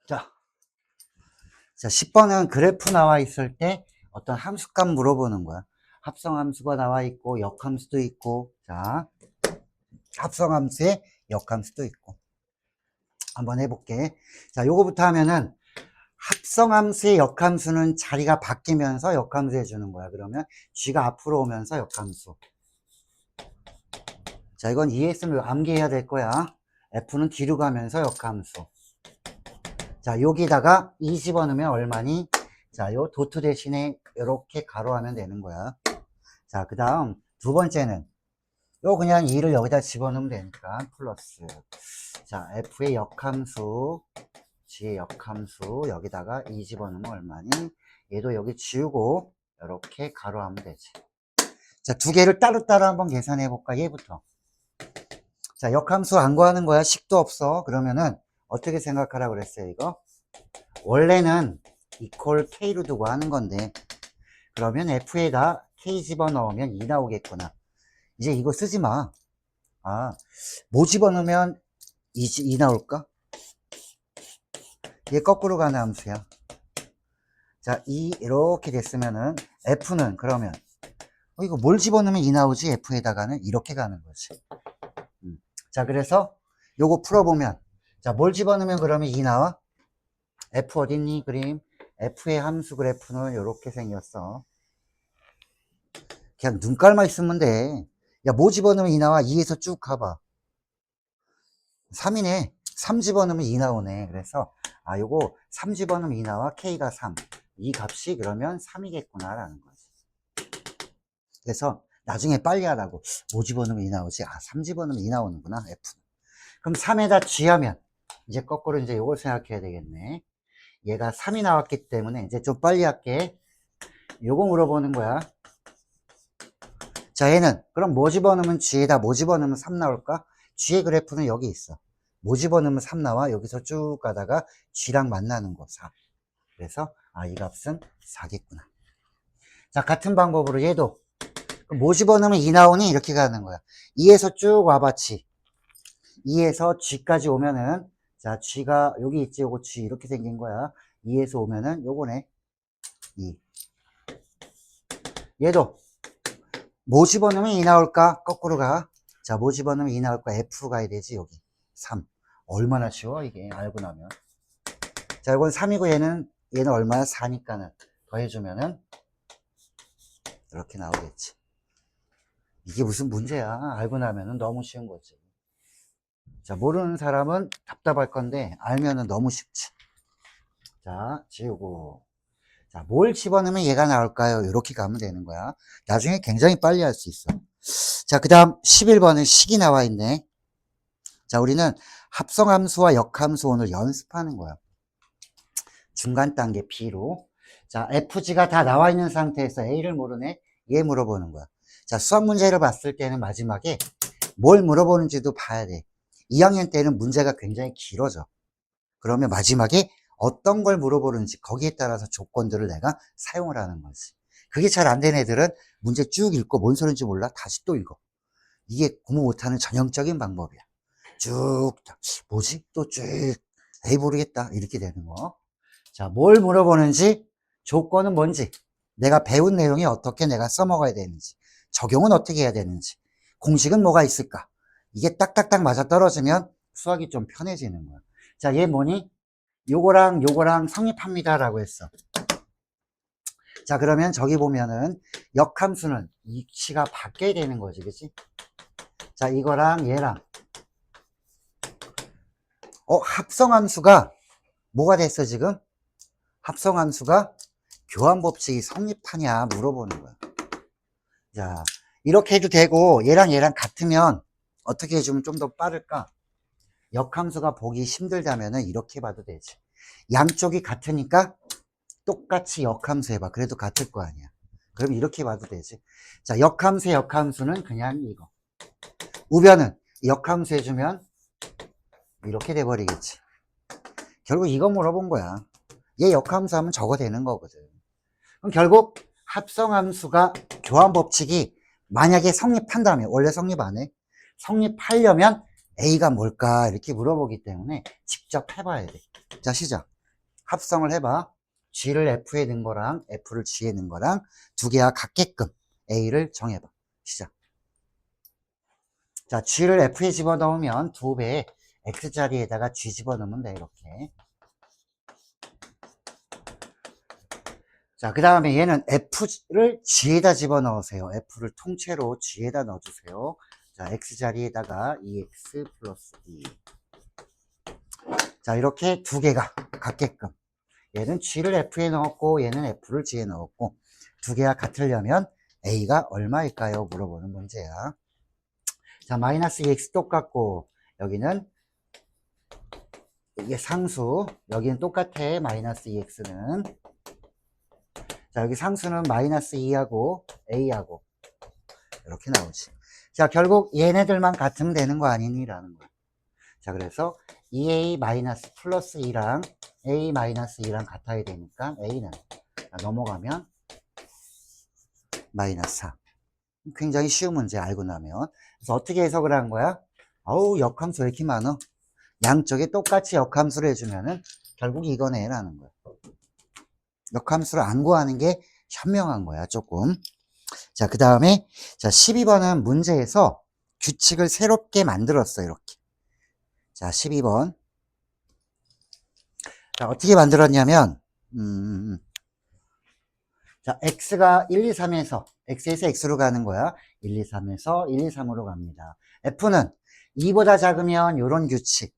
자, 10번은 그래프 나와 있을 때 어떤 함수값 물어보는 거야. 합성함수가 나와 있고, 역함수도 있고, 자, 합성함수에 역함수도 있고. 한번 해볼게. 자, 요거부터 하면은, 합성함수의 역함수는 자리가 바뀌면서 역함수 해주는 거야. 그러면 G가 앞으로 오면서 역함수. 자, 이건 ES를 암기해야 될 거야. F는 뒤로 가면서 역함수. 자, 여기다가 2 집어넣으면 얼마니? 자, 요 도트 대신에 이렇게 가로하면 되는 거야. 자, 그 다음 두 번째는 요 그냥 2를 여기다 집어넣으면 되니까 플러스. 자, F의 역함수, G의 역함수 여기다가 2 집어넣으면 얼마니? 얘도 여기 지우고 이렇게 가로하면 되지. 자, 두 개를 따로따로 한번 계산해 볼까? 얘부터. 자, 역함수 안 구하는 거야. 식도 없어. 그러면은 어떻게 생각하라고 그랬어요, 이거? 원래는 equal k로 두고 하는 건데, 그러면 f에다 k 집어넣으면 2 나오겠구나. 이제 이거 쓰지 마. 아, 뭐 집어넣으면 2 나올까? 이게 거꾸로 가는 함수야. 자, 2 이렇게 됐으면은 f는 그러면 이거 뭘 집어넣으면 2 나오지? f에다가는 이렇게 가는 거지. 자, 그래서 요거 풀어보면, 자, 뭘 집어넣으면 그러면 2 나와? F 어딨니? 그림. F의 함수 그래프는 이렇게 생겼어. 그냥 눈깔만 있으면 돼. 야, 뭐 집어넣으면 2 나와? 2에서 쭉 가봐. 3이네. 3 집어넣으면 2 나오네. 그래서, 아, 요거 3 집어넣으면 2 나와. K가 3. 이 값이 그러면 3이겠구나. 라는 거지. 그래서, 나중에 빨리 하라고. 뭐 집어넣으면 2 나오지? 아, 3 집어넣으면 2 나오는구나. F. 그럼 3에다 G하면, 이제 거꾸로 이제 요걸 생각해야 되겠네. 얘가 3이 나왔기 때문에 이제 좀 빨리 할게. 요거 물어보는 거야. 자, 얘는 그럼 뭐 집어넣으면 G에다 뭐 집어넣으면 3 나올까? G의 그래프는 여기 있어. 뭐 집어넣으면 3 나와? 여기서 쭉 가다가 G랑 만나는 거 4. 그래서 아, 이 값은 4겠구나. 자, 같은 방법으로 얘도 뭐 집어넣으면 2 나오니? 이렇게 가는 거야. 2에서 쭉 와봐 G. 2에서 G까지 오면은 자, G가 여기 있지. 요거 G 이렇게 생긴 거야. 2에서 오면은 요거네. 2. 얘도 뭐 집어넣으면 2 나올까? 거꾸로 가. 자, 뭐 집어넣으면 2 나올까? F로 가야 되지, 여기. 3. 얼마나 쉬워, 이게, 알고 나면. 자, 이건 3이고 얘는 얼마야? 4니까는. 더해주면은, 이렇게 나오겠지. 이게 무슨 문제야? 알고 나면은 너무 쉬운 거지. 자, 모르는 사람은 답답할 건데, 알면은 너무 쉽지. 자, 지우고. 자, 뭘 집어넣으면 얘가 나올까요? 이렇게 가면 되는 거야. 나중에 굉장히 빨리 할 수 있어. 자, 그 다음 11번은 식이 나와 있네. 자, 우리는 합성함수와 역함수 오늘 연습하는 거야. 중간 단계 B로. 자, FG가 다 나와 있는 상태에서 A를 모르네? 얘 물어보는 거야. 자, 수학 문제를 봤을 때는 마지막에 뭘 물어보는지도 봐야 돼. 2학년 때는 문제가 굉장히 길어져. 그러면 마지막에 어떤 걸 물어보는지 거기에 따라서 조건들을 내가 사용을 하는 거지. 그게 잘 안 된 애들은 문제 쭉 읽고 뭔 소리인지 몰라 다시 또 읽어. 이게 공부 못하는 전형적인 방법이야. 쭉, 뭐지? 또 쭉, 에이, 모르겠다. 이렇게 되는 거. 자, 뭘 물어보는지, 조건은 뭔지, 내가 배운 내용이 어떻게 내가 써먹어야 되는지, 적용은 어떻게 해야 되는지, 공식은 뭐가 있을까? 이게 딱딱딱 맞아 떨어지면 수학이 좀 편해지는 거야. 자, 얘 뭐니? 요거랑 요거랑 성립합니다라고 했어. 자, 그러면 저기 보면은 역함수는 위치가 바뀌어야 되는 거지, 그치? 자, 이거랑 얘랑 합성함수가 뭐가 됐어, 지금? 합성함수가 교환법칙이 성립하냐 물어보는 거야. 자, 이렇게 해도 되고, 얘랑 얘랑 같으면 어떻게 해주면 좀 더 빠를까? 역함수가 보기 힘들다면은 이렇게 봐도 되지. 양쪽이 같으니까 똑같이 역함수 해봐. 그래도 같을 거 아니야. 그럼 이렇게 봐도 되지. 자, 역함수의 역함수는 그냥 이거. 우변은 역함수 해주면 이렇게 돼버리겠지. 결국 이거 물어본 거야. 얘 역함수 하면 저거 되는 거거든. 그럼 결국 합성함수가 교환법칙이 만약에 성립한다면, 원래 성립 안 해? 성립하려면 A가 뭘까? 이렇게 물어보기 때문에 직접 해봐야 돼. 자, 시작. 합성을 해봐. G를 F에 넣은 거랑 F를 G에 넣은 거랑 두 개가 같게끔 A를 정해봐. 시작. 자, G를 F에 집어넣으면 2배에 X자리에다가 G 집어넣으면 돼, 이렇게. 자, 그 다음에 얘는 F를 G에다 집어넣으세요. F를 통째로 G에다 넣어주세요. 자, X자리에다가 2X 플러스 2. 자, 이렇게 두 개가 같게끔. 얘는 G를 F에 넣었고, 얘는 F를 G에 넣었고, 두 개가 같으려면 A가 얼마일까요? 물어보는 문제야. 자, 마이너스 2X 똑같고, 여기는 이게 상수, 여기는 똑같아. 마이너스 2X는. 자, 여기 상수는 마이너스 2하고 A하고 이렇게 나오지. 자, 결국 얘네들만 같으면 되는 거 아니니? 라는 거야. 자, 그래서 2A 마이너스 플러스 2랑 A 마이너스 2랑 같아야 되니까 A는 넘어가면 마이너스 4. 굉장히 쉬운 문제 알고 나면. 그래서 어떻게 해석을 한 거야? 어우, 역함수 왜 이렇게 많어? 양쪽에 똑같이 역함수를 해주면은 결국 이거네 라는 거야. 역함수를 안 구하는 게 현명한 거야, 조금. 자, 그 다음에, 자, 12번은 문제에서 규칙을 새롭게 만들었어요, 이렇게. 자, 12번. 자, 어떻게 만들었냐면, 자, x가 1, 2, 3에서, x에서 x로 가는 거야. 1, 2, 3에서 1, 2, 3으로 갑니다. f는 2보다 작으면 요런 규칙,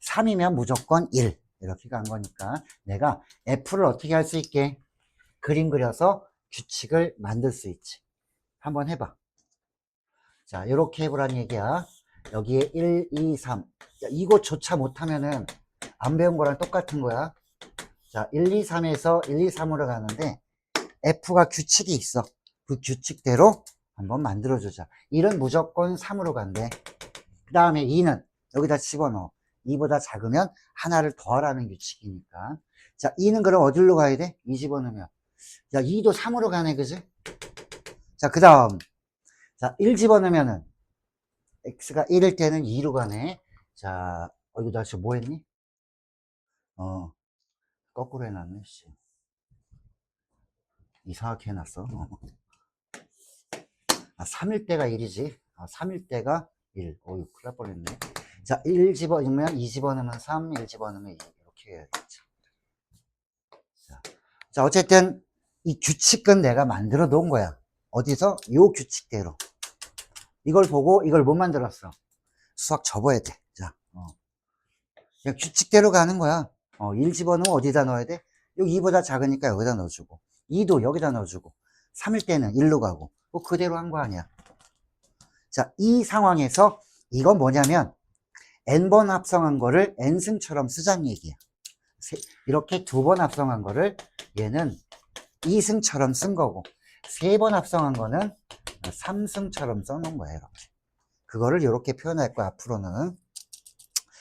3이면 무조건 1. 이렇게 간 거니까 내가 f를 어떻게 할 수 있게 그림 그려서 규칙을 만들 수 있지. 한번 해봐. 자, 이렇게 해보란 얘기야. 여기에 1, 2, 3. 자, 이거조차 못하면은 안 배운 거랑 똑같은 거야. 자, 1, 2, 3에서 1, 2, 3으로 가는데 F가 규칙이 있어. 그 규칙대로 한번 만들어주자. 1은 무조건 3으로 간대. 그 다음에 2는 여기다 집어넣어. 2보다 작으면 하나를 더하라는 규칙이니까. 자, 2는 그럼 어디로 가야 돼? 2 집어넣으면. 자, 2도 3으로 가네, 그지? 자, 그 다음. 자, 1 집어넣으면은 x가 1일 때는 2로 가네. 자, 이거 나 지금 뭐 했니? 거꾸로 해놨네, 씨. 이상하게 해놨어. 3일 때가 1이지. 3일 때가 1. 어휴, 큰일 날 뻔했네. 자, 1 집어넣으면 2 집어넣으면 3, 1 집어넣으면 2. 이렇게 해야겠죠. 자, 어쨌든 이 규칙은 내가 만들어 놓은 거야. 어디서? 요 규칙대로. 이걸 보고 이걸 못 만들었어. 수학 접어야 돼. 자, 그냥 규칙대로 가는 거야. 1 집어넣으면 어디다 넣어야 돼? 여기 2보다 작으니까 여기다 넣어주고 2도 여기다 넣어주고 3일 때는 1로 가고 뭐 그대로 한 거 아니야. 자, 이 상황에서 이건 뭐냐면 n번 합성한 거를 n승처럼 쓰자는 얘기야. 이렇게 2번 합성한 거를 얘는 2승처럼 쓴 거고 3번 합성한 거는 3승처럼 써놓은 거야. 이렇게. 그거를 이렇게 표현할 거야, 앞으로는.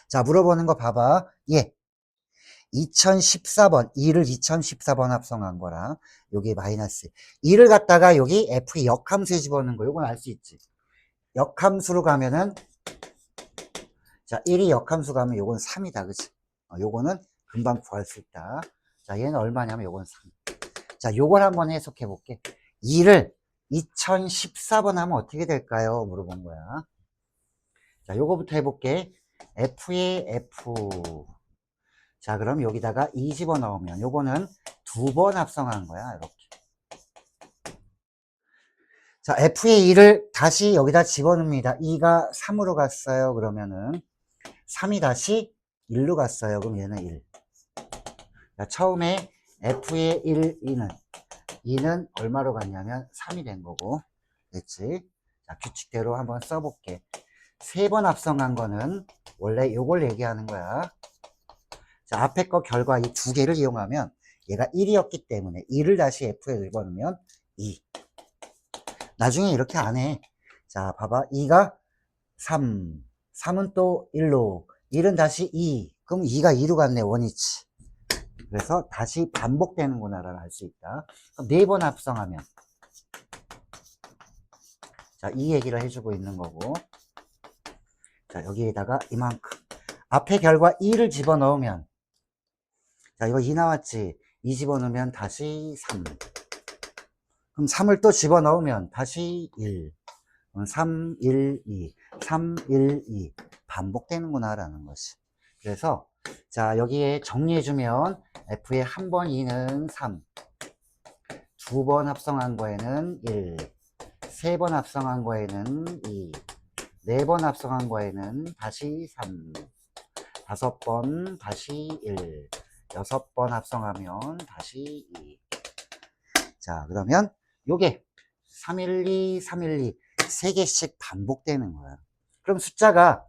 자, 물어보는 거 봐봐. 예. 2014번, 2를 2014번 합성한 거랑, 여기 마이너스. 2를 갖다가 여기 F 역함수에 집어넣는 거, 요건 알 수 있지. 역함수로 가면은, 자, 1이 역함수 가면 요건 3이다, 그치? 요거는 금방 구할 수 있다. 자, 얘는 얼마냐면 요건 3. 자, 요걸 한번 해석해 볼게. 2를 2014번 하면 어떻게 될까요? 물어본 거야. 자, 요거부터 해볼게. F의 F. 자, 그럼 여기다가 2 집어넣으면 요거는 2번 합성한 거야, 이렇게. 자, F의 2를 다시 여기다 집어넣습니다. 2가 3으로 갔어요. 그러면은 3이 다시 1로 갔어요. 그럼 얘는 1. 자, 처음에 F의 1, 2는 얼마로 갔냐면 3이 된 거고. 됐지? 자, 규칙대로 한번 써볼게. 3번 합성한 거는 원래 요걸 얘기하는 거야. 자, 앞에 거 결과 이 두 개를 이용하면 얘가 1이었기 때문에 2를 다시 F에 집어넣으면 2. 나중에 이렇게 안 해. 자, 봐봐. 2가 3. 3은 또 1로. 1은 다시 2. 그럼 2가 2로 갔네, 원위치. 그래서 다시 반복되는구나를 알 수 있다. 그럼 4번 합성하면. 자, 이 얘기를 해주고 있는 거고. 자, 여기에다가 이만큼. 앞에 결과 2를 집어넣으면. 자, 이거 2 나왔지? 2 집어넣으면 다시 3. 그럼 3을 또 집어넣으면 다시 1. 3, 1, 2. 3, 1, 2. 반복되는구나, 라는 것이. 그래서, 자, 여기에 정리해주면, F의 한 번 2는 3. 2번 합성한 거에는 1. 3번 합성한 거에는 2. 4번 합성한 거에는 다시 3. 5번 다시 1. 6번 합성하면 다시 2. 자, 그러면 요게 312, 312 3개씩 반복되는 거야. 그럼 숫자가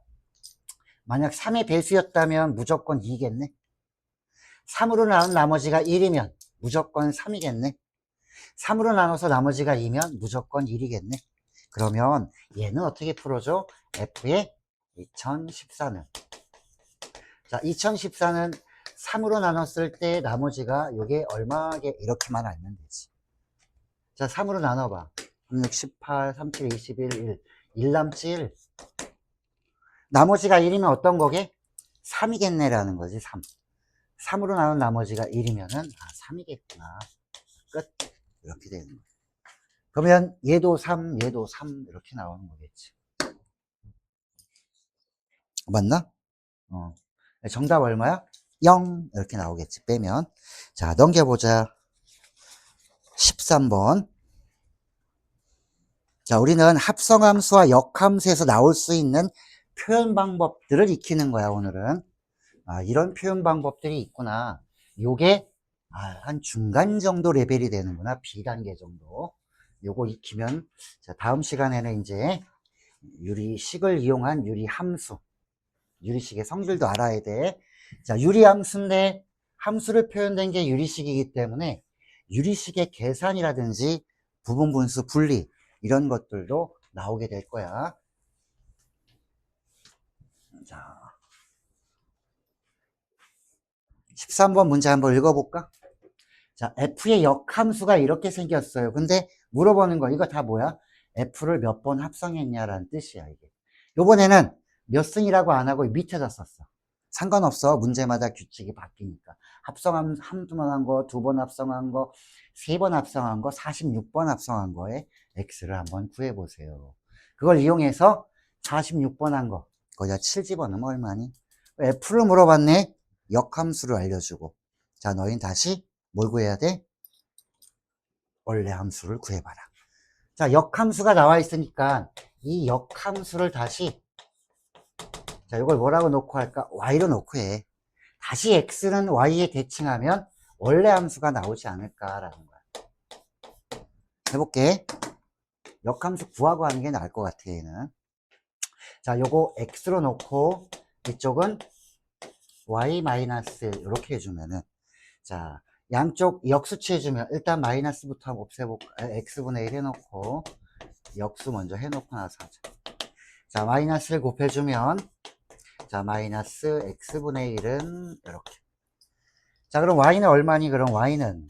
만약 3의 배수였다면 무조건 2겠네. 3으로 나눈 나머지가 1이면 무조건 3이겠네. 3으로 나눠서 나머지가 2면 무조건 1이겠네. 그러면 얘는 어떻게 풀어줘? F의 2014는, 자, 2014는 3으로 나눴을 때 나머지가 요게 얼마게, 이렇게만 알면 되지. 자, 3으로 나눠봐. 6, 18, 37, 21, 1. 1 남지 1. 나머지가 1이면 어떤 거게? 3이겠네라는 거지, 3. 3으로 나눈 나머지가 1이면은, 3이겠구나. 끝. 이렇게 되는 거야. 그러면 얘도 3, 얘도 3, 이렇게 나오는 거겠지. 맞나? 정답 얼마야? 0. 이렇게 나오겠지, 빼면. 자, 넘겨보자. 13번. 자, 우리는 합성함수와 역함수에서 나올 수 있는 표현 방법들을 익히는 거야, 오늘은. 이런 표현 방법들이 있구나. 요게, 한 중간 정도 레벨이 되는구나. B단계 정도. 요거 익히면, 자, 다음 시간에는 이제 유리식을 이용한 유리함수. 유리식의 성질도 알아야 돼. 자, 유리함수인데, 함수를 표현된 게 유리식이기 때문에, 유리식의 계산이라든지, 부분분수 분리, 이런 것들도 나오게 될 거야. 자, 13번 문제 한번 읽어볼까? 자, F의 역함수가 이렇게 생겼어요. 근데 물어보는 거, 이거 다 뭐야? F를 몇 번 합성했냐라는 뜻이야, 이게. 요번에는 몇 승이라고 안 하고 밑에다 썼어. 상관없어. 문제마다 규칙이 바뀌니까. 합성함 한두 번 한 거, 2번 합성한 거, 3번 합성한 거, 46번 합성한 거에 X를 한번 구해보세요. 그걸 이용해서 46번 한 거, 거기다 7 집어넣으면 얼마니? F를 물어봤네. 역함수를 알려주고. 자, 너희는 다시 뭘 구해야 돼? 원래 함수를 구해봐라. 자, 역함수가 나와 있으니까 이 역함수를 다시, 자, 이걸 뭐라고 놓고 할까? Y로 놓고 해. 다시 X는 Y에 대칭하면 원래 함수가 나오지 않을까라는 거야. 해볼게. 역함수 구하고 하는 게 나을 것 같아, 얘는. 자, 요거 X로 놓고 이쪽은 Y 마이너스 이렇게 해주면은, 자, 양쪽 역수치 해주면 일단 마이너스부터 한번 없애볼까? X분의 1 해놓고 역수 먼저 해놓고 나서 하자. 자, 마이너스를 곱해주면, 자, 마이너스 X분의 1은 이렇게. 자, 그럼 Y는 얼마니? 그럼 Y는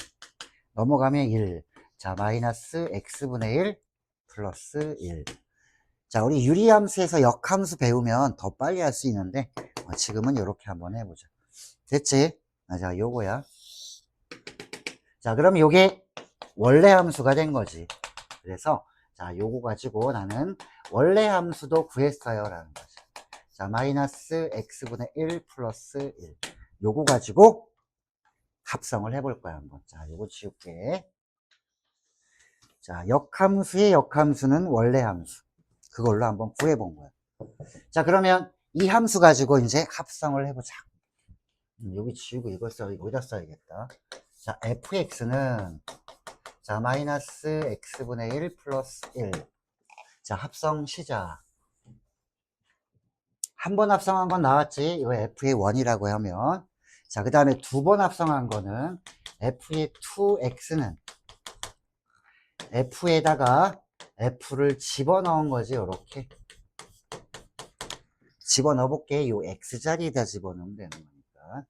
넘어가면 1. 자, 마이너스 X분의 1 플러스 1. 자, 우리 유리함수에서 역함수 배우면 더 빨리 할 수 있는데, 지금은 이렇게 한번 해보자. 됐지? 자, 요거야. 자, 그럼 요게 원래 함수가 된 거지. 그래서, 자, 요거 가지고 나는 원래 함수도 구했어요. 라는 거지. 자, 마이너스 X분의 1 플러스 1. 요거 가지고 합성을 해볼 거야, 한번. 자, 요거 지울게. 자, 역함수의 역함수는 원래 함수. 그걸로 한번 구해본 거야. 자, 그러면 이 함수 가지고 이제 합성을 해보자. 여기 지우고 이거 여기다 써야겠다. 자, fx는, 자, 마이너스 x분의 1 플러스 1. 자, 합성 시작. 한 번 합성한 건 나왔지? 이거 f의 1이라고 하면. 자, 그 다음에 두 번 합성한 거는 f의 2x는 f에다가 f를 집어넣은 거지, 요렇게. 집어넣어 볼게. 요 x자리에다 집어넣으면 되는 거니까.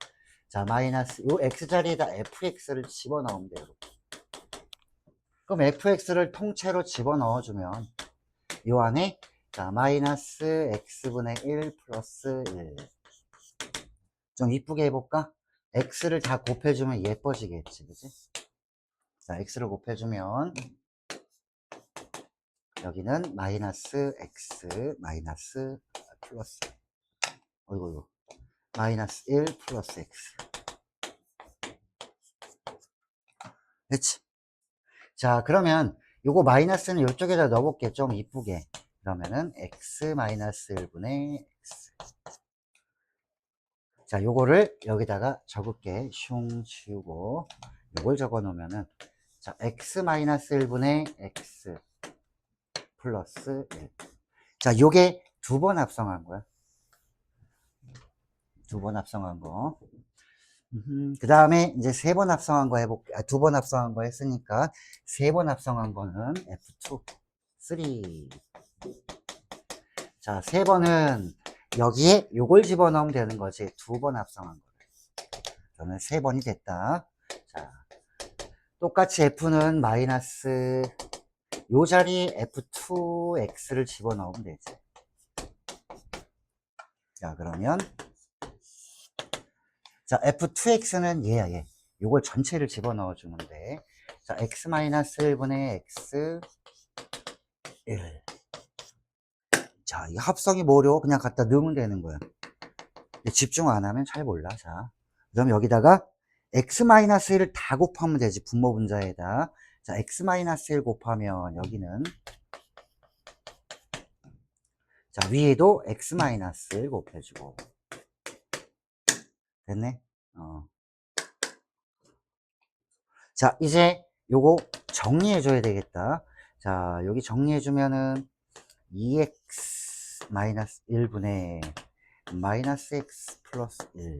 자, 마이너스, 요 x자리에다 fx를 집어넣으면 돼요. 그럼 fx를 통째로 집어넣어주면, 요 안에, 자, 마이너스 x분의 1 플러스 1. 좀 이쁘게 해볼까? x를 다 곱해주면 예뻐지겠지, 그지? 자, x를 곱해주면 여기는 마이너스 x 마이너스 플러스 어이구 마이너스 1 플러스 x. 그렇지? 자, 그러면 요거 마이너스는 이쪽에다 넣어볼게. 좀 이쁘게. 그러면은 x 마이너스 1분의 x. 자, 요거를 여기다가 적을게. 슝 치우고 요걸 적어 놓으면은 자, x 마이너스 1분의 x 플러스 1. 자, 요게 두 번 합성한 거야. 두 번 합성한 거. 그 다음에 이제 세 번 합성한 거 해볼게. 아, 두 번 합성한 거 했으니까 세 번 합성한 거는 F2, 3. 자, 세 번은 여기에 요걸 집어넣으면 되는 거지. 두 번 합성한 거. 저는 세 번이 됐다. 자, 똑같이 F는 마이너스 요 자리에 F2X를 집어넣으면 되지. 자, 그러면 자, F2X는 얘야, 얘. 요걸 전체를 집어넣어 주는데 자, X-1분의 X 1. 자, 이 합성이 뭐려? 그냥 갖다 넣으면 되는 거야. 집중 안 하면 잘 몰라. 자, 그럼 여기다가 X-1을 다 곱하면 되지. 분모 분자에다. 자, X-1 곱하면 여기는 자, 위에도 X-1 곱해주고. 됐네? 자, 이제 요거 정리해줘야 되겠다. 자, 여기 정리해주면은 2x 1분의 마이너스 x 플러스 1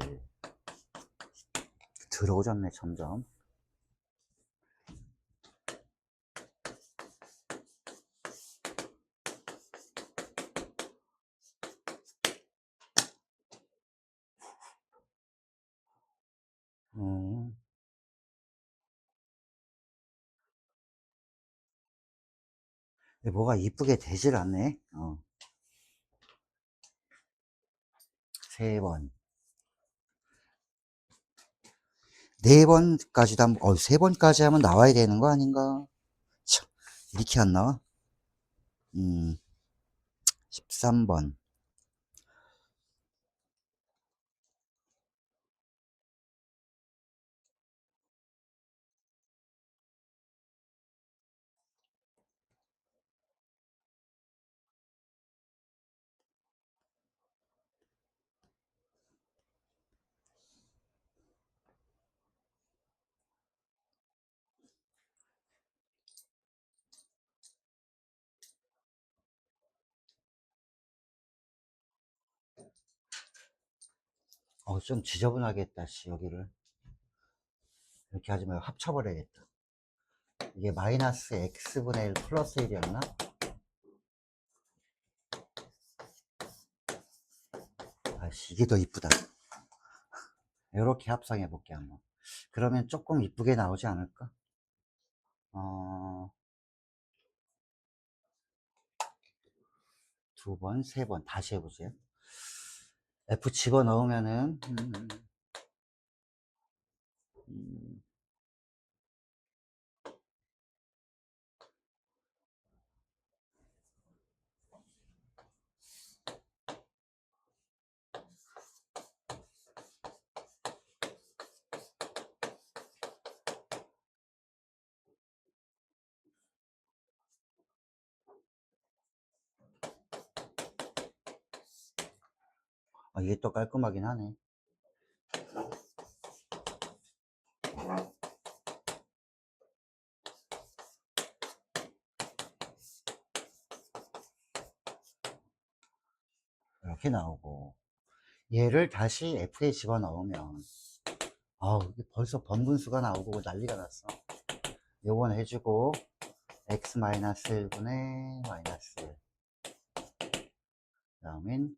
들어오졌네 점점. 근데 뭐가 이쁘게 되질 않네. 세 번, 네 번까지도 세 번까지 하면 나와야 되는 거 아닌가? 참, 이렇게 안 나와? 13번. 좀 지저분하게 했다, 씨, 여기를. 이렇게 하지 말고 합쳐버려야겠다. 이게 마이너스 x분의 1 플러스 1이었나? 아씨, 이게 더 이쁘다. 이렇게 합성해 볼게 한번. 그러면 조금 이쁘게 나오지 않을까? 두 번, 세 번 다시 해보세요. F 집어넣으면은 음, 이게 또 깔끔하긴 하네. 이렇게 나오고 얘를 다시 F에 집어넣으면 이게 벌써 번분수가 나오고 난리가 났어. 요건 해주고 x-1분의 마이너스 1 그다음엔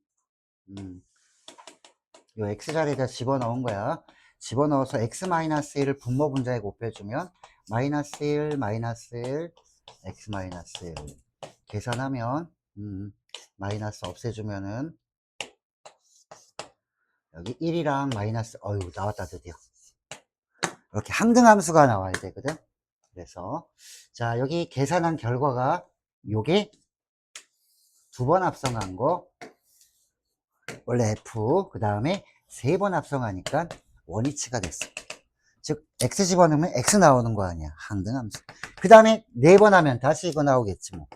요 x자리에다 집어넣은 거야. 집어넣어서 x-1을 분모 분자에 곱해주면 마이너스 1 마이너스 1 x-1 계산하면 마이너스 없애주면은 여기 1이랑 마이너스, 어휴, 나왔다, 드디어. 이렇게 항등함수가 나와야 되거든. 그래서, 자, 여기 계산한 결과가 요게 두 번 합성한 거, 원래 F, 그 다음에 세 번 합성하니까 원위치가 됐어. 즉, X 집어넣으면 X 나오는 거 아니야. 항등함수. 그 다음에 네 번 하면 다시 이거 나오겠지, 뭐.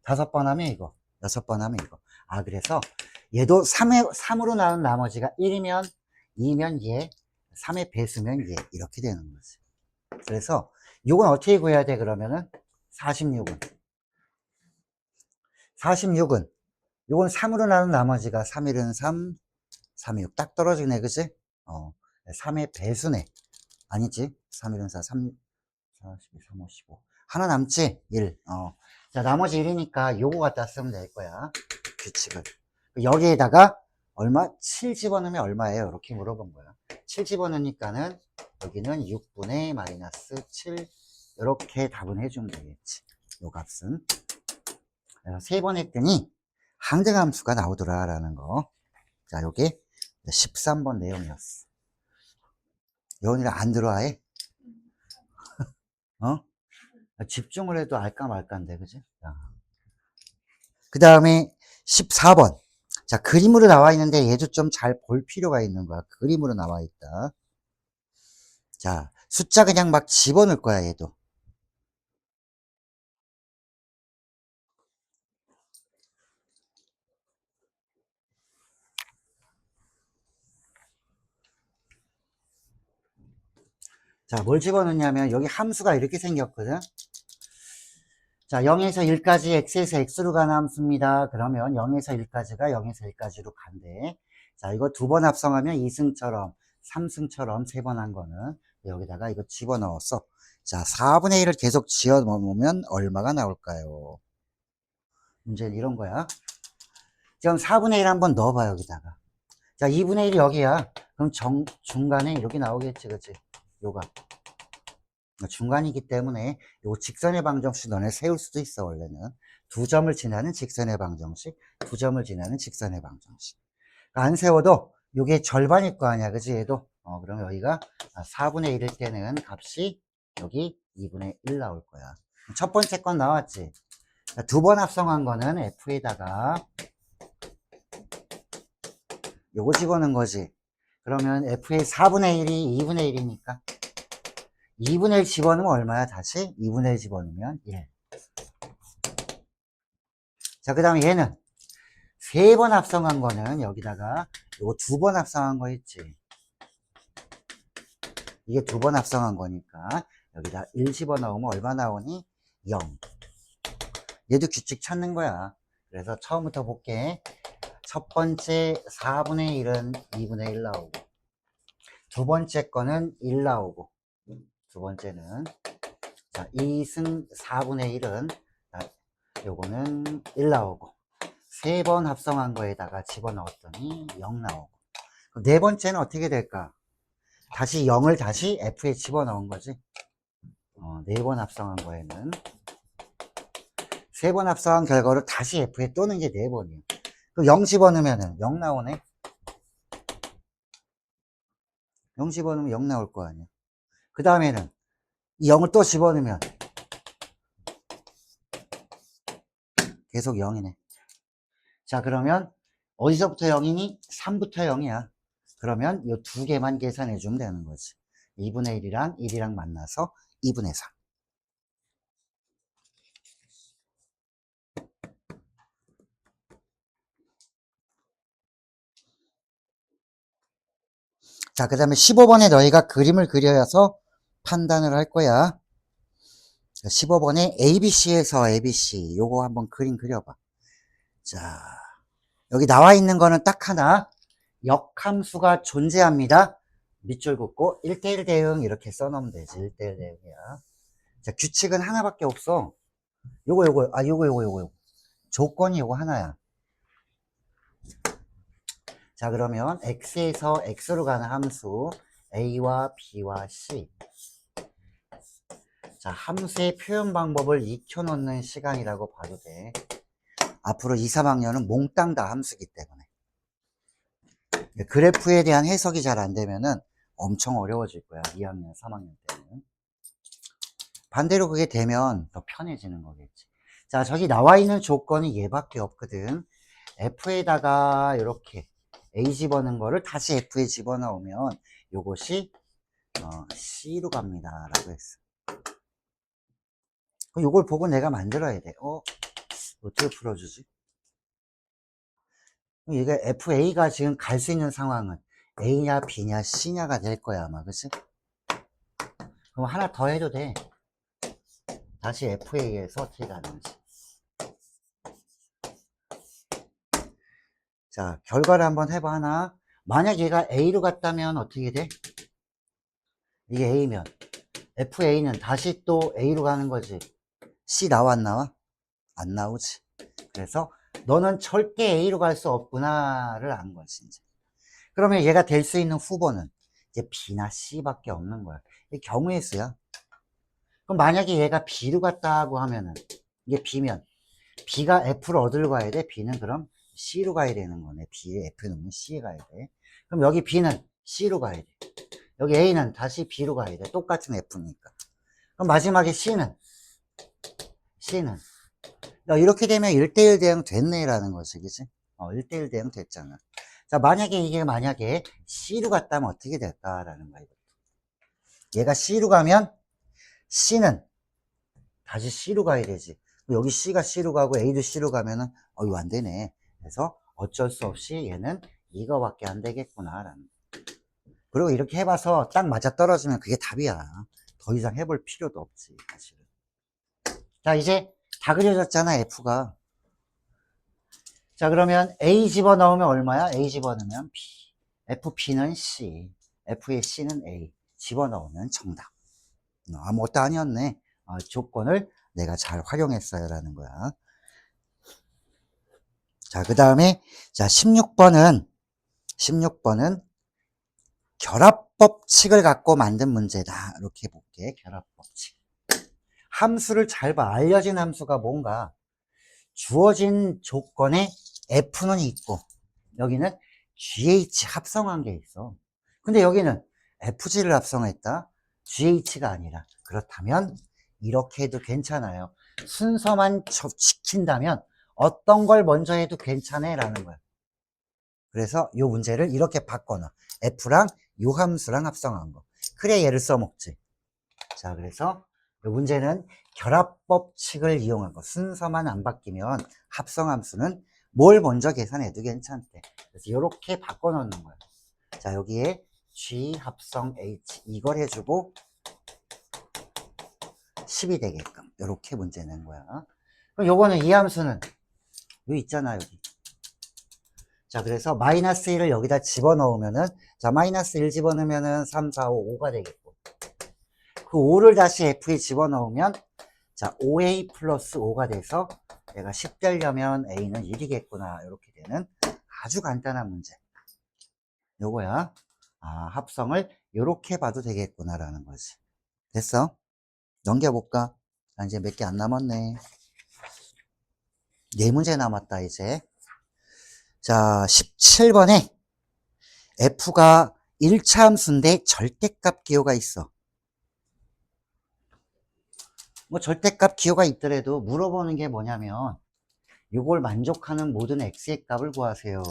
5번 하면 이거, 6번 하면 이거. 아, 그래서 얘도 3으로 나온 나머지가 1이면 2면 얘, 3의 배수면 얘. 이렇게 되는 거지. 그래서 이건 어떻게 구해야 돼, 그러면은? 46은. 46은. 이건 3으로 나눈 나머지가 3일은 3, 3이 6. 딱 떨어지네, 그치? 3의 배수네. 아니지. 3일은 4, 3, 4, 12, 3, 5, 15. 하나 남지? 1. 자, 나머지 1이니까 요거 갖다 쓰면 될 거야. 규칙을. 여기에다가 얼마? 7 집어넣으면 얼마예요? 이렇게 물어본 거야. 7 집어넣으니까는 여기는 6분의 마이너스 7. 이렇게 답은 해주면 되겠지. 요 값은. 그래서 3번 했더니 항등함수가 나오더라 라는 거. 자, 요게 13번 내용이었어. 여운이를 안 들어와해? 집중을 해도 알까 말까인데, 그지? 그 다음에 14번. 자, 그림으로 나와 있는데 얘도 좀 잘 볼 필요가 있는 거야. 그림으로 나와 있다. 자, 숫자 그냥 막 집어넣을 거야, 얘도. 자, 뭘 집어넣냐면 여기 함수가 이렇게 생겼거든. 자, 0에서 1까지 x에서 x로 가는 함수입니다. 그러면 0에서 1까지가 0에서 1까지로 간대. 자, 이거 두 번 합성하면 2승처럼 3승처럼 세 번 한 거는 여기다가 이거 집어넣었어. 자, 4분의 1을 계속 지어 놓으면 얼마가 나올까요? 문제는 이런 거야. 지금 4분의 1 한번 넣어봐, 여기다가. 자, 2분의 1이 여기야. 그럼 중간에 여기 나오겠지, 그치? 요가. 중간이기 때문에 요 직선의 방정식 너네 세울 수도 있어, 원래는. 두 점을 지나는 직선의 방정식, 두 점을 지나는 직선의 방정식. 그러니까 안 세워도 요게 절반일 거 아니야, 그치? 얘도. 그럼 여기가 4분의 1일 때는 값이 여기 2분의 1 나올 거야. 첫 번째 건 나왔지? 두 번 합성한 거는 F에다가 요거 집어넣은 거지. 그러면 F의 4분의 1이 2분의 1이니까 2분의 1 집어넣으면 얼마야? 다시 2분의 1 집어넣으면 1. 자, 그 다음에 얘는 세 번 합성한 거는 여기다가 요거 두 번 합성한 거 있지. 이게 두 번 합성한 거니까 여기다 1 집어넣으면 얼마 나오니? 0. 얘도 규칙 찾는 거야. 그래서 처음부터 볼게. 첫 번째 4분의 1은 2분의 1 나오고, 두 번째 거는 1 나오고, 두 번째는 자 2승 4분의 1은 요거는 1 나오고, 세 번 합성한 거에다가 집어넣었더니 0 나오고. 그럼 네 번째는 어떻게 될까? 다시 0을 다시 F에 집어넣은 거지. 네 번 합성한 거에는 세 번 합성한 결과를 다시 F에 또는 게 네 번이야. 그 0 집어넣으면은 0 나오네. 0 집어넣으면 0 나올 거 아니야. 그 다음에는 이 0을 또 집어넣으면 계속 0이네. 자, 그러면 어디서부터 0이니? 3부터 0이야. 그러면 이 두 개만 계산해 주면 되는 거지. 2분의 1이랑 1이랑 만나서 2분의 3. 자, 그 다음에 15번에 너희가 그림을 그려서 판단을 할 거야. 15번에 ABC에서 ABC 요거 한번 그림 그려봐. 자, 여기 나와 있는 거는 딱 하나. 역함수가 존재합니다. 밑줄 긋고 1대1 대응 이렇게 써놓으면 되지. 1대1 대응이야. 자, 규칙은 하나밖에 없어. 요거. 조건이 요거 하나야. 자, 그러면 x에서 x로 가는 함수 a와 b와 c. 자, 함수의 표현 방법을 익혀놓는 시간이라고 봐도 돼. 앞으로 2, 3학년은 몽땅 다 함수기 때문에. 그래프에 대한 해석이 잘 안 되면은 엄청 어려워질 거야. 2학년, 3학년 때는. 반대로 그게 되면 더 편해지는 거겠지. 자, 저기 나와 있는 조건이 얘밖에 없거든. F에다가 이렇게 A 집어넣은 거를 다시 F에 집어넣으면 요것이 C로 갑니다. 라고 했어. 그럼 요걸 보고 내가 만들어야 돼. 어떻게 풀어주지? 이게 FA가 지금 갈 수 있는 상황은 A냐, B냐, C냐가 될 거야, 아마. 그치? 그럼 하나 더 해도 돼. 다시 FA에서 어떻게 가는지. 자, 결과를 한번 해봐, 하나. 만약 얘가 A로 갔다면 어떻게 돼? 이게 A면 FA는 다시 또 A로 가는 거지. C 나와, 안 나와? 안 나오지. 그래서 너는 절대 A로 갈 수 없구나를 안 거지, 이제. 그러면 얘가 될 수 있는 후보는 이제 B나 C밖에 없는 거야. 이게 경우의 수야. 그럼 만약에 얘가 B로 갔다고 하면은 이게 B면 B가 F를 얻으러 가야 돼. B는 그럼 C로 가야 되는 거네. B에 F 넣으면 C에 가야 돼. 그럼 여기 B는 C로 가야 돼. 여기 A는 다시 B로 가야 돼. 똑같은 F니까. 그럼 마지막에 C는 이렇게 되면 1대1 대응 됐네라는 거지. 그치? 1대1 대응 됐잖아. 자, 만약에 C로 갔다면 어떻게 될까라는 거야. 얘가 C로 가면 C는 다시 C로 가야 되지. 여기 C가 C로 가고 A도 C로 가면은 이거 안 되네. 그래서 어쩔 수 없이 얘는 이거밖에 안 되겠구나라는. 그리고 이렇게 해봐서 딱 맞아 떨어지면 그게 답이야. 더 이상 해볼 필요도 없지, 사실은. 자, 이제 다 그려졌잖아, F가. 자, 그러면 A 집어넣으면 얼마야? A 집어넣으면 B. FP는 C. F의 C는 A. 집어넣으면 정답. 아무것도 아니었네. 조건을 내가 잘 활용했어요. 라는 거야. 자, 그 다음에, 자, 16번은 결합법칙을 갖고 만든 문제다. 이렇게 볼게. 결합법칙. 함수를 잘 봐. 알려진 함수가 뭔가. 주어진 조건에 F는 있고, 여기는 GH 합성한 게 있어. 근데 여기는 FG를 합성했다. GH가 아니라. 그렇다면, 이렇게 해도 괜찮아요. 순서만 지킨다면, 어떤 걸 먼저 해도 괜찮아. 라는 거야. 그래서 이 문제를 이렇게 바꿔놔. F랑 요 함수랑 합성한 거. 그래 얘를 써먹지. 자, 그래서 이 문제는 결합법칙을 이용한 거. 순서만 안 바뀌면 합성함수는 뭘 먼저 계산해도 괜찮대. 그래서 이렇게 바꿔놓는 거야. 자, 여기에 G 합성 H 이걸 해주고 10이 되게끔 이렇게 문제 낸 거야. 그럼 요거는 이 함수는 여기 있잖아, 여기. 자, 그래서 마이너스 1을 여기다 집어넣으면은, 자, 마이너스 1 집어넣으면은 3, 4, 5, 5가 되겠고. 그 5를 다시 F에 집어넣으면, 자, 5A 플러스 5가 돼서 내가 10 되려면 A는 1이겠구나. 이렇게 되는 아주 간단한 문제. 요거야. 합성을 이렇게 봐도 되겠구나라는 거지. 됐어? 넘겨볼까? 자, 이제 몇 개 안 남았네. 4문제 남았다, 이제. 자, 17번에 F가 1차 함수인데 절대값 기호가 있어. 뭐 절대값 기호가 있더라도 물어보는 게 뭐냐면 이걸 만족하는 모든 x의 값을 구하세요.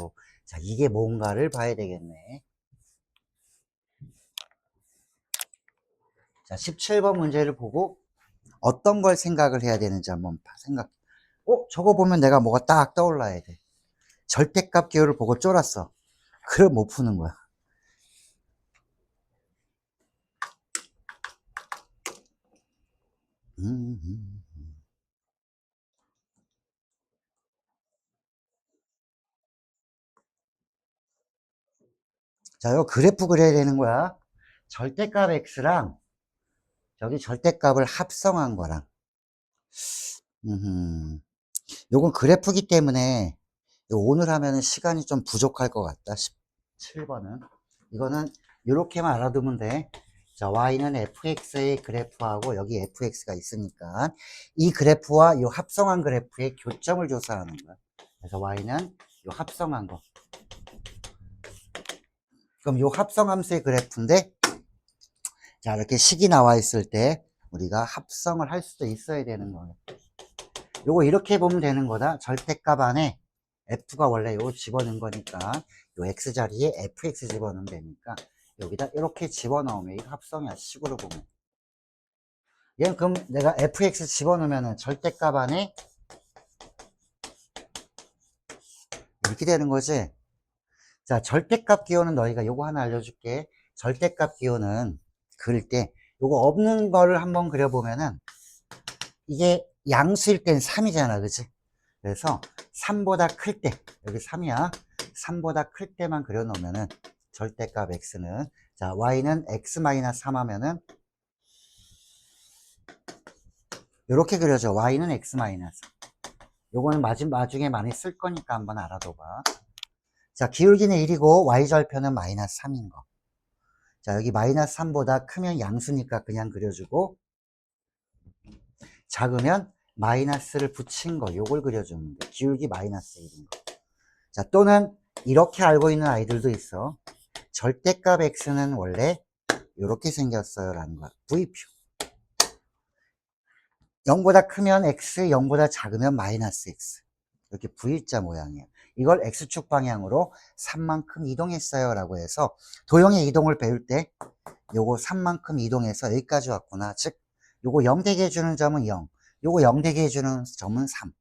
자, 이게 뭔가를 봐야 되겠네. 자, 17번 문제를 보고 어떤 걸 생각을 해야 되는지 한번 생각. 저거 보면 내가 뭐가 딱 떠올라야 돼. 절대값 기호를 보고 쫄았어. 그럼 못 푸는 거야. 자, 요 그래프 그려야 되는 거야. 절대값 x랑 저기 절대값을 합성한 거랑. 요건 그래프기 때문에 오늘 하면은 시간이 좀 부족할 것 같다. 17번은. 이거는 이렇게만 알아두면 돼. 자, y는 fx의 그래프하고 여기 fx가 있으니까 이 그래프와 이 합성한 그래프의 교점을 조사하는 거야. 그래서 y는 이 합성한 거. 그럼 요 합성함수의 그래프인데, 자, 이렇게 식이 나와 있을 때 우리가 합성을 할 수도 있어야 되는 거예요. 요거 이렇게 보면 되는 거다. 절대값 안에 f가 원래 요거 집어넣은 거니까 요 x 자리에 fx 집어넣으면 되니까 여기다 이렇게 집어넣으면 이거 합성이야. 식으로 보면. 얘는 그럼 내가 fx 집어넣으면 절대값 안에 이렇게 되는 거지. 자, 절대값 기호는 너희가 요거 하나 알려줄게. 절대값 기호는 그릴 때 요거 없는 거를 한번 그려보면은 이게 양수일 땐 3이잖아. 그치? 그래서 3보다 클 때, 여기 3이야. 3보다 클 때만 그려놓으면은 절대값 x는, 자, y는 x-3 하면은 요렇게 그려져. y는 x-. 요거는 나중에 많이 쓸 거니까 한번 알아둬봐. 자, 기울기는 1이고 y절편은 -3인 거. 자, 여기 -3보다 크면 양수니까 그냥 그려주고, 작으면 마이너스를 붙인 거, 요걸 그려주면 돼. 기울기 -1인 거. 자, 또는 이렇게 알고 있는 아이들도 있어. 절대값 x는 원래 이렇게 생겼어요 라는 거야. V표. 0보다 크면 x, 0보다 작으면 -x. 이렇게 V자 모양이에요. 이걸 x축 방향으로 3만큼 이동했어요 라고 해서 도형의 이동을 배울 때 요거 3만큼 이동해서 여기까지 왔구나. 즉 요거 0 되게 해주는 점은 0, 요거 0 되게 해주는 점은 3.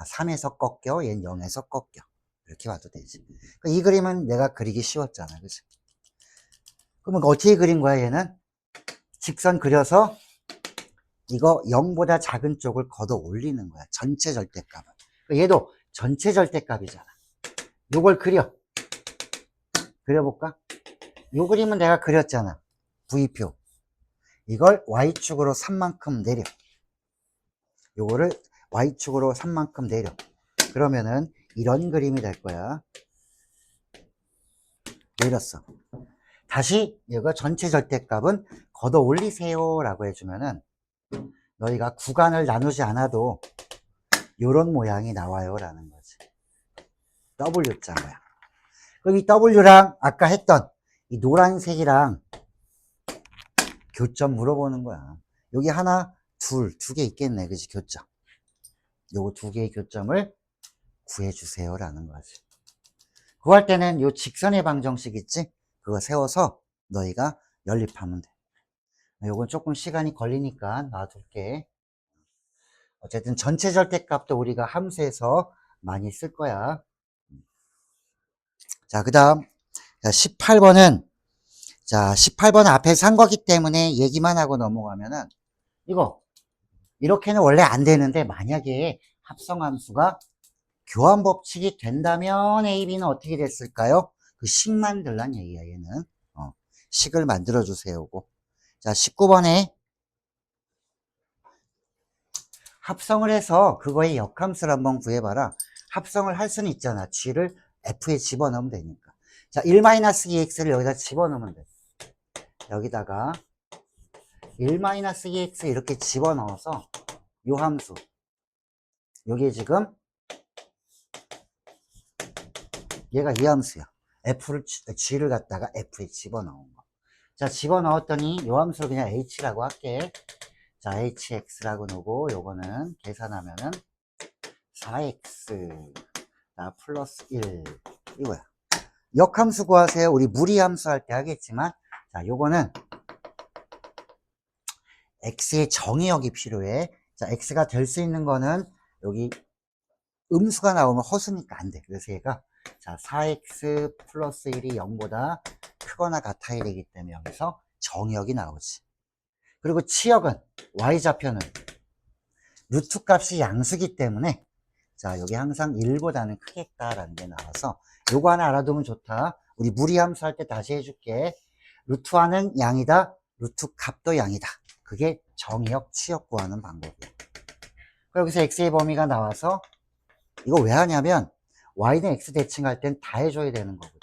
3에서 꺾여, 얘는 0에서 꺾여. 이렇게 봐도 되지. 이 그림은 내가 그리기 쉬웠잖아. 그치? 그러면 어떻게 그린 거야, 얘는? 직선 그려서 이거 0보다 작은 쪽을 걷어 올리는 거야. 전체 절대값은. 얘도 전체 절대값이잖아. 요걸 그려볼까? 요 그림은 내가 그렸잖아. V표. 이걸 Y축으로 3만큼 내려. 요거를 Y축으로 3만큼 내려. 그러면은 이런 그림이 될 거야. 내렸어. 다시 이거 전체 절대값은 걷어 올리세요 라고 해주면은 너희가 구간을 나누지 않아도 요런 모양이 나와요 라는 거지. W자 모양. 그럼 이 W랑 아까 했던 이 노란색이랑 교점 물어보는 거야. 여기 하나, 두 개 있겠네. 그지? 교점. 요거 두 개의 교점을 구해주세요 라는 거지. 그거 할 때는 요 직선의 방정식 있지? 그거 세워서 너희가 연립하면 돼. 요건 조금 시간이 걸리니까 놔둘게. 어쨌든 전체 절대값도 우리가 함수에서 많이 쓸 거야. 자, 그 다음 18번은 자 18번 앞에 산 거기 때문에 얘기만 하고 넘어가면은 이거 이렇게는 원래 안 되는데 만약에 합성함수가 교환법칙이 된다면 A, B는 어떻게 됐을까요? 그 식 만들란 얘기야 얘는. 식을 만들어 주세요고. 자 19번에 합성을 해서 그거의 역함수를 한번 구해봐라. 합성을 할 수는 있잖아. G를 F에 집어넣으면 되니까. 자 1-2x를 여기다 집어넣으면 돼. 여기다가 1-2x 이렇게 집어넣어서 요 함수 요게 지금 얘가 이 함수야. G를 갖다가 F에 집어넣은 거. 자 집어넣었더니 요 함수를 그냥 H라고 할게. 자 HX라고 놓고 요거는 계산하면은 4x 자 플러스 1 이거야. 역함수 구하세요. 우리 무리함수 할 때 하겠지만 자 요거는 x의 정의역이 필요해. 자 x가 될 수 있는 거는 여기 음수가 나오면 허수니까 안 돼. 그래서 얘가 자 4x 플러스 1이 0보다 크거나 같아야 되기 때문에 여기서 정의역이 나오지. 그리고 치역은 y좌표는 루트 값이 양수기 때문에 자 여기 항상 1보다는 크겠다라는 게 나와서 요거 하나 알아두면 좋다. 우리 무리함수 할 때 다시 해줄게. 루트와는 양이다. 루트 값도 양이다. 그게 정의역 치역 구하는 방법이야. 여기서 x의 범위가 나와서 이거 왜 하냐면 y는 x 대칭할 땐 다 해줘야 되는 거거든.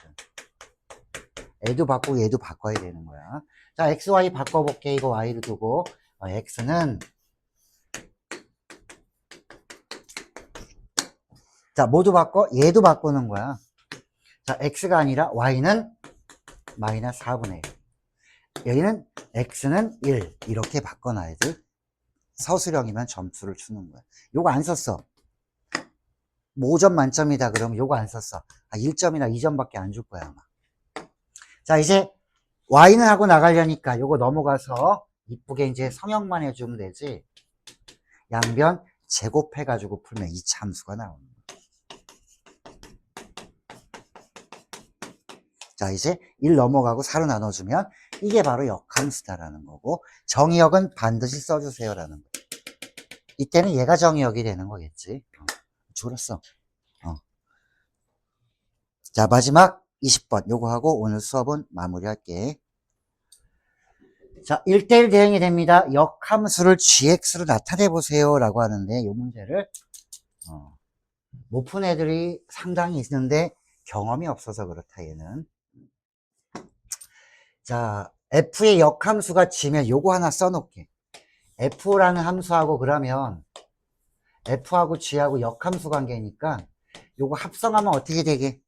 얘도 바꾸고 얘도 바꿔야 되는 거야. 자 x, y 바꿔볼게. 이거 y를 두고 x는 자 모두 바꿔 얘도 바꾸는 거야. 자 x가 아니라 y는 마이너스 4분의 1. 여기는 x는 1 이렇게 바꿔놔야 돼. 서술형이면 점수를 주는 거야. 요거 안 썼어. 뭐 5점 만점이다 그러면 요거 안 썼어. 1점이나 2점밖에 안 줄 거야 아마. 자, 이제 y는 하고 나가려니까 요거 넘어가서 이쁘게 이제 성형만 해주면 되지. 양변 제곱해가지고 풀면 이 참수가 나오는 거야. 자, 이제 1 넘어가고 4로 나눠주면 이게 바로 역함수다라는 거고, 정의역은 반드시 써주세요라는 거. 이때는 얘가 정의역이 되는 거겠지. 줄었어. 자, 마지막 20번 요거 하고 오늘 수업은 마무리할게. 자, 1대1 대응이 됩니다. 역함수를 gx로 나타내 보세요 라고 하는데 이 문제를 못 푼 애들이 상당히 있는데 경험이 없어서 그렇다 얘는. 자, f의 역함수가 g면 요거 하나 써놓게. f라는 함수하고 그러면 f하고 g하고 역함수 관계니까 요거 합성하면 어떻게 되게?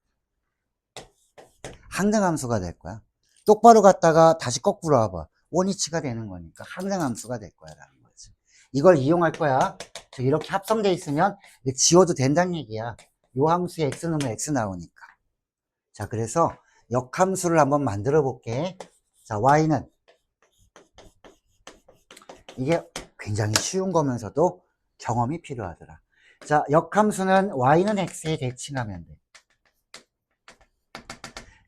항등함수가 될 거야. 똑바로 갔다가 다시 거꾸로 와봐. 원위치가 되는 거니까 항등함수가 될 거야 라는 거지. 이걸 이용할 거야. 이렇게 합성돼 있으면 지워도 된다는 얘기야. 요 함수에 x 넣으면 x 나오니까. 자, 그래서 역함수를 한번 만들어 볼게. 자, y는 이게 굉장히 쉬운 거면서도 경험이 필요하더라. 자, 역함수는 y는 x에 대칭하면 돼.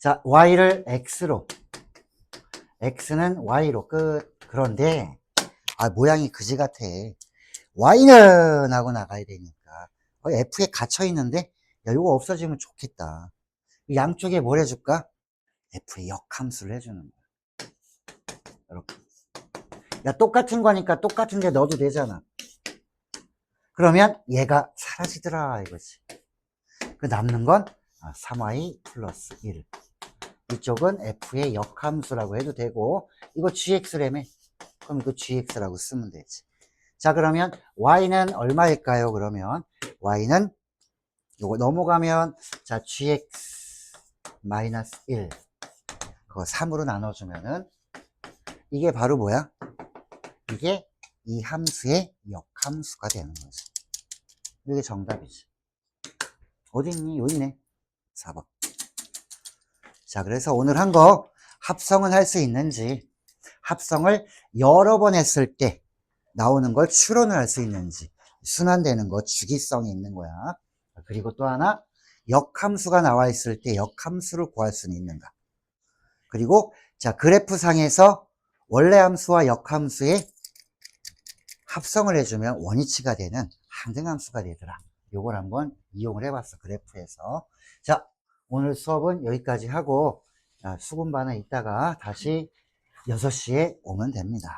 자, y를 x로, x는 y로 끝. 그런데 모양이 그지 같아. y는 하고 나가야 되니까 f에 갇혀 있는데 야, 이거 없어지면 좋겠다. 양쪽에 뭘 해줄까? f의 역함수를 해주는 거야. 이렇게. 야, 똑같은 거니까 똑같은데 넣어도 되잖아. 그러면 얘가 사라지더라 이거지. 그 남는 건 3y 플러스 1. 이쪽은 f의 역함수라고 해도 되고, 이거 gx라며. 그럼 이거 gx라고 쓰면 되지. 자, 그러면 y는 얼마일까요? 그러면 y는 요거 넘어가면 자, gx 마이너스 1 그거 3으로 나눠주면은 이게 바로 뭐야? 이게 이 함수의 역함수가 되는 거지. 이게 정답이지. 어디 있니? 여기 있네. 4번. 자, 그래서 오늘 한 거 합성은 할 수 있는지, 합성을 여러 번 했을 때 나오는 걸 추론을 할 수 있는지, 순환되는 거, 주기성이 있는 거야. 그리고 또 하나, 역함수가 나와 있을 때 역함수를 구할 수는 있는가. 그리고 자, 그래프상에서 원래 함수와 역함수의 합성을 해주면 원위치가 되는 항등함수가 되더라. 요걸 한번 이용을 해봤어, 그래프에서. 자, 오늘 수업은 여기까지 하고 수분반은 이따가 다시 6시에 오면 됩니다.